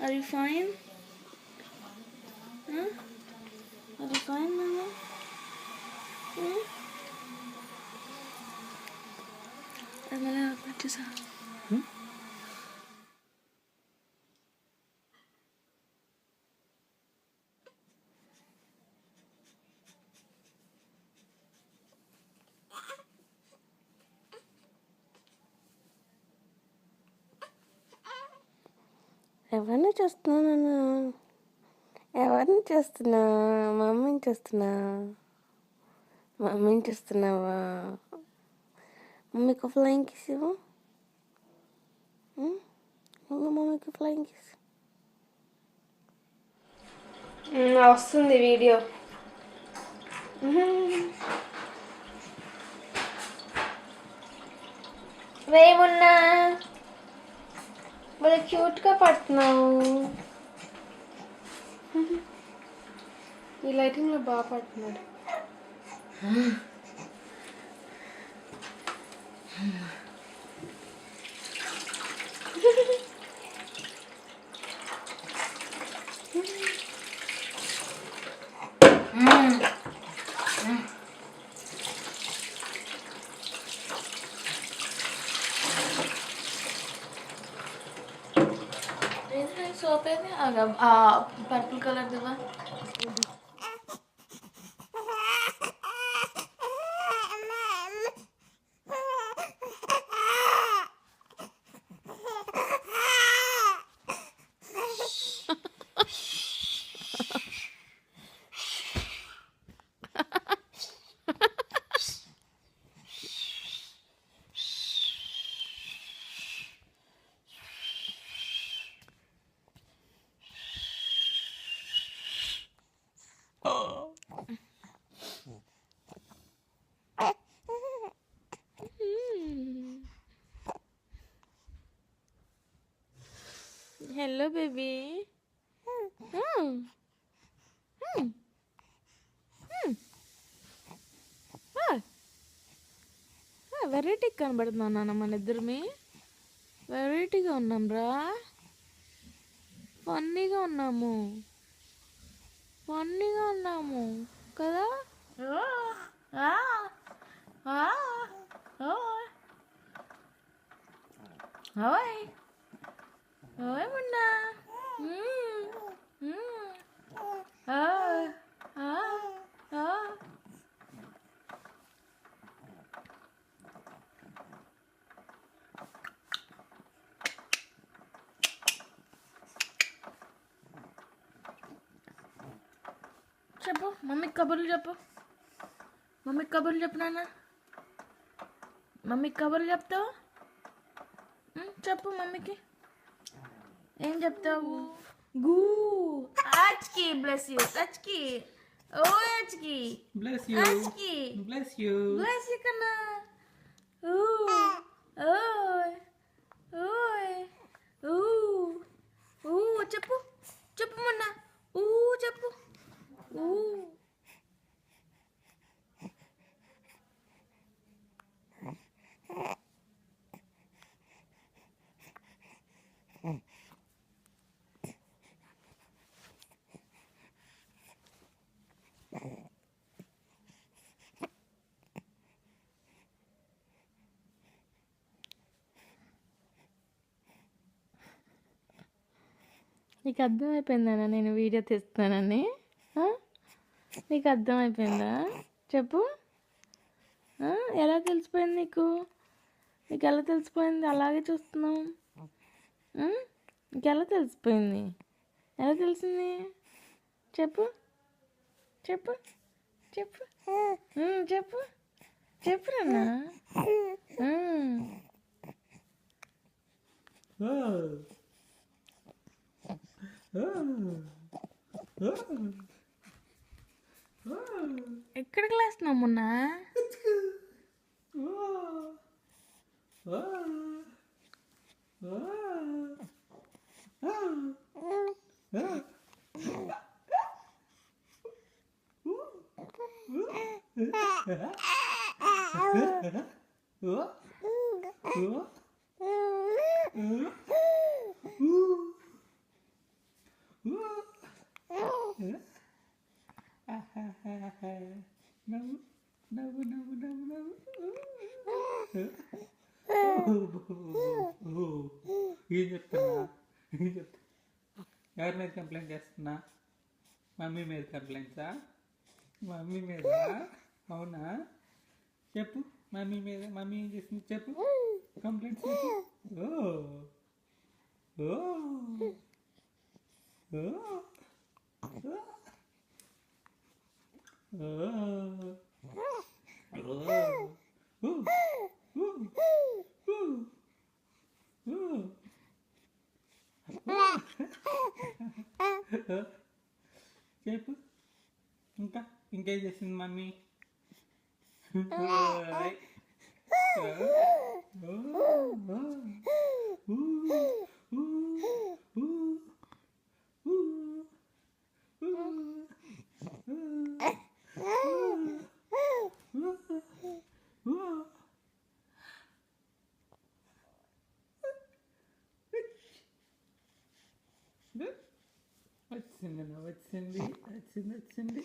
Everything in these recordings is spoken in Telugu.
Are you fine? Huh? Are you fine, Mama? Amala, వచ్చేసా ఎవరిని చూస్తున్నాను? ఎవరిని చూస్తున్నా? మమ్మీని చూస్తున్నా. మమ్మీని చూస్తున్నావా? మమ్మీకి ఫ్లయింగ్ కిస్ ఇవ్వు. మమ్మీకి ఫ్లయింగ్ కిస్. వస్తుంది వీడియో. వేమున్నా వాళ్ళు క్యూట్గా పడుతున్నావు. ఈ లైటింగ్లో బాగా పడుతున్నాడు. సోప్ ఏది? పర్పుల్ కలర్ దివా. Hello, baby. వెరైటీగా కనబడుతున్నాం నాన్న, మన ఇద్దరమే వెరైటీగా ఉన్నాం రా. ఫన్నీగా ఉన్నాము కదా. ఓయ్ ఓయ్ మున్నా. చెప్పు మమ్మీకి కబుర్లు చెప్పు. మమ్మీకి కబుర్లు చెప్పు నాన్న. మమ్మీకి కబుర్లు చెప్తావు? చెప్పు మమ్మీకి. ఏం చెప్తావు? గూ అచ్కి బ్లెస్ యూ. అచ్కి ఓ అచ్కి బ్లెస్ యూ. అచ్కి బ్లెస్ యూ. బ్లెస్ యూ కన్నా. ఓయ్ ఓయ్ చెప్పు చెప్పు మొన్న చెప్పు. నీకు అర్థమైపోయిందా నేను వీడియో తీస్తున్నానని? నీకు అర్థమైపోయిందా? చెప్పు. ఎలా తెలిసిపోయింది నీకు? నీకు ఎలా తెలిసిపోయింది? అలాగే చూస్తున్నావు. నీకు ఎలా తెలిసిపోయింది? ఎలా తెలిసింది? చెప్పు చెప్పు చెప్పు చెప్పు చెప్పురన్నా. ఎక్కడికి లేస్తున్నావు మొన్న? ఏం చెప్తున్నా ఏం చెప్తా ఎవరి మీద కంప్లైంట్ చేస్తున్నా? మమ్మీ మీద కంప్లైంట్సా? మమ్మీ మీద? అవునా? చెప్పు మమ్మీ మీద. మమ్మీ ఏం చేసింది చెప్పు. కంప్లైంట్స్ చెప్పు. ఓ ఓ ఓ చెప్పు. ఇంకా ఇంకేం చేసింది మమ్మీ? వచ్చింది వచ్చింది వచ్చింది వచ్చింది.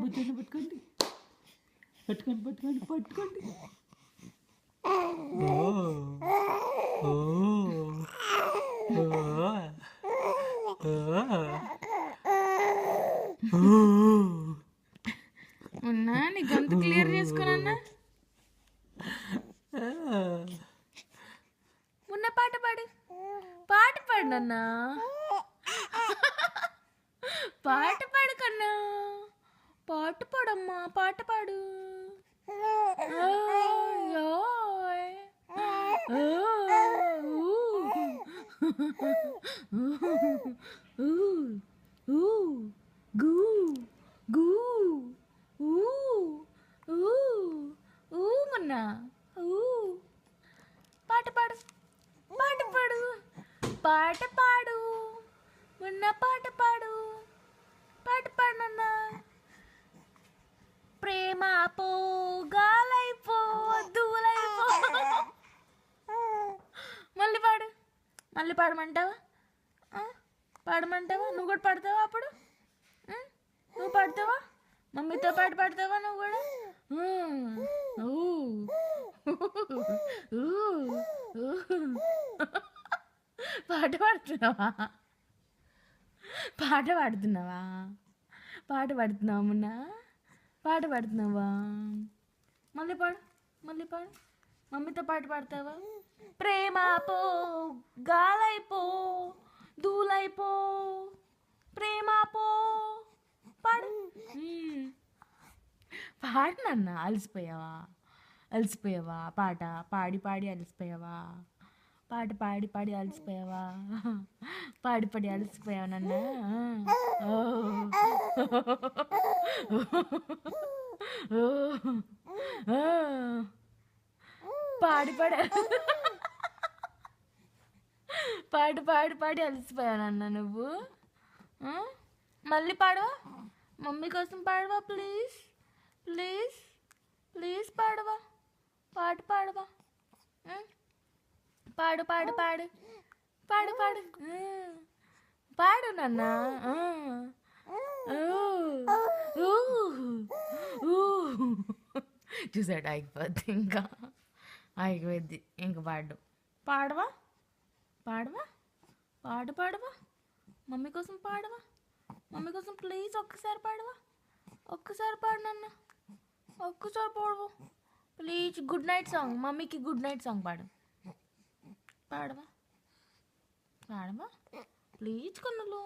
బుజ్జని పట్టుకోండి పట్టుకోండి పట్టుకోండి పట్టుకోండి. ఉన్నా నీ గొంతు క్లియర్ చేసుకోనన్నా. ఉన్న పాట పాడు. పాట పాడు నాన్న. పాట పాడు కన్నా. పాట పాడమ్మా. పాట పాడు. మన్నా పాట పాడు. పాట పాడు. పాట పాడు. మొన్న పాట పాడు. పాట పాడు నాన్న. ప్రేమ పో గాలైపో దూలైపో. మళ్ళీ పాడు. మళ్ళీ పాడమంటావా? పాడమంటావా? నువ్వు కూడా పాడతావా అప్పుడు? నువ్వు పాడతావా? మమ్మీతో పాటు పాడతావా నువ్వు కూడా? పాట పాడుతున్నావా? పాట పాడుతున్నావా? పాట పాడుతున్నావా మొన్న? పాట పాడుతున్నావా? మళ్ళీ పాడు. మళ్ళీ పాడు. మమ్మీతో పాట పాడతావా? ప్రేమ పో గాలైపో దూలైపో ప్రేమ పో. పాడు. పాడు నాన్న. అలసిపోయావా? అలసిపోయావా? పాట పాడి పాడి అలసిపోయావా? పాట పాడి పాడి అలసిపోయావా? పాడి పాడి అలసిపోయావా నాన్న? పాడి పాడి పాడి పాడి పాడి అలసిపోయావు నాన్న నువ్వు. మళ్ళీ పాడవా? మమ్మీ కోసం పాడవా ప్లీజ్? ప్లీజ్ ప్లీజ్ పాడవా? పాట పాడవా? పాడు పాడు పాడు పాడు పాడు పాడు నాన్న. చూసాడు ఆగిపోద్ది. ఇంకా ఆగిపోద్ది. ఇంక పాడు. పాడవా? పాడవా? పాడవా? మమ్మీ కోసం పాడవా? మమ్మీ కోసం ప్లీజ్ ఒక్కసారి పాడవా? ఒక్కసారి పాడు నాన్న, ఒక్కసారి పాడు ప్లీజ్. గుడ్ నైట్ సాంగ్, మమ్మీకి గుడ్ నైట్ సాంగ్ పాడు. పాడవా పాడవా ప్లీజ్ కన్నులు,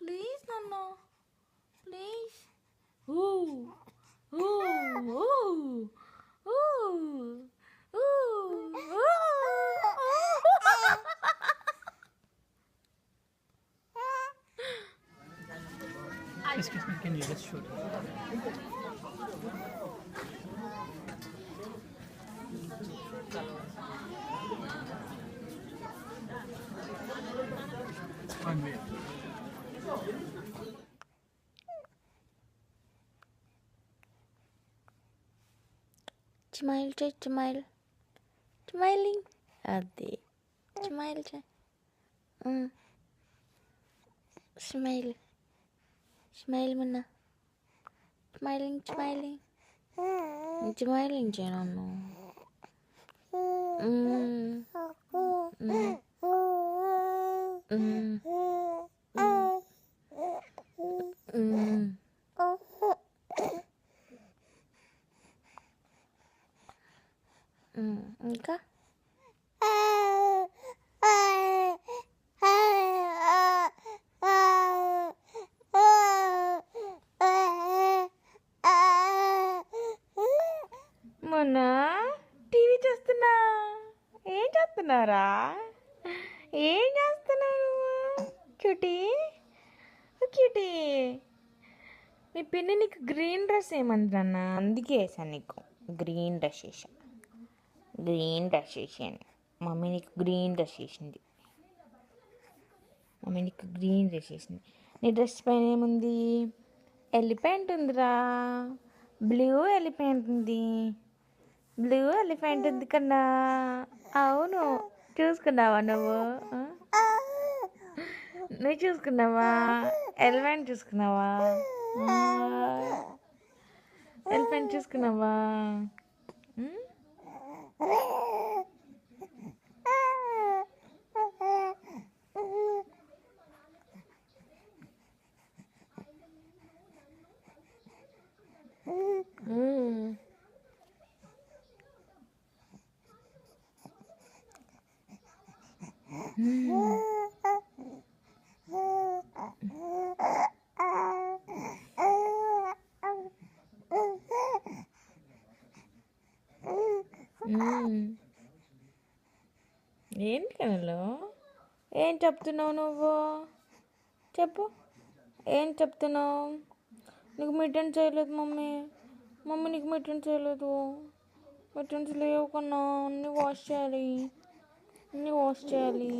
ప్లీజ్ నాన్న, ప్లీజ్. ఊ ఊ ఊ ఊ ఊ ఊ. Excuse me, can you just shoot? One way. Smile చేయి, స్మైల్, స్మైలింగ్. అది స్మైల్ చేయి, స్మైల్, స్మైల్ మొన్న, స్మైలింగ్, స్మైలింగ్, స్మైలింగ్ చేయను. ఇంకా మొన్న టీవీ చూస్తున్నా. ఏం చేస్తున్నారా, ఏం చేస్తున్నారు? Cutie, cutie. మీ పిన్ని నీకు గ్రీన్ డ్రెస్ ఏమందన్నా, అందుకే వేసాను నీకు గ్రీన్ డ్రెస్ వేసాను. గ్రీన్ డ్రెస్ వేసాను. మమ్మీ నీకు గ్రీన్ డ్రెస్ వేసింది. మమ్మీ నీకు గ్రీన్ డ్రెస్ వేసింది. నీ డ్రెస్ పైన ఏముంది? ఎలిఫెంట్ ఉందిరా, బ్లూ ఎలిఫెంట్ ఉంది. బ్లూ ఎలిఫెంట్ ఉంది కన్నా. అవును, చూసుకున్నావా నువ్వు? నువ్వు చూసుకున్నావా? ఎలిఫెంట్ చూసుకున్నావా? ఎలిఫెంట్ చూసుకున్నావా? ఏంటి కనలో, ఏం చెప్తున్నావు నువ్వు? చెప్పు, ఏం చెప్తున్నావు? నీకు మిట్టన్ చేయలేదు మమ్మీ. మమ్మీ నీకు మిట్టన్ చేయలేదు. మిట్టన్స్ లేవు కన్నా, అన్నీ వాష్ చేయాలి, అన్నీ వాష్ చేయాలి.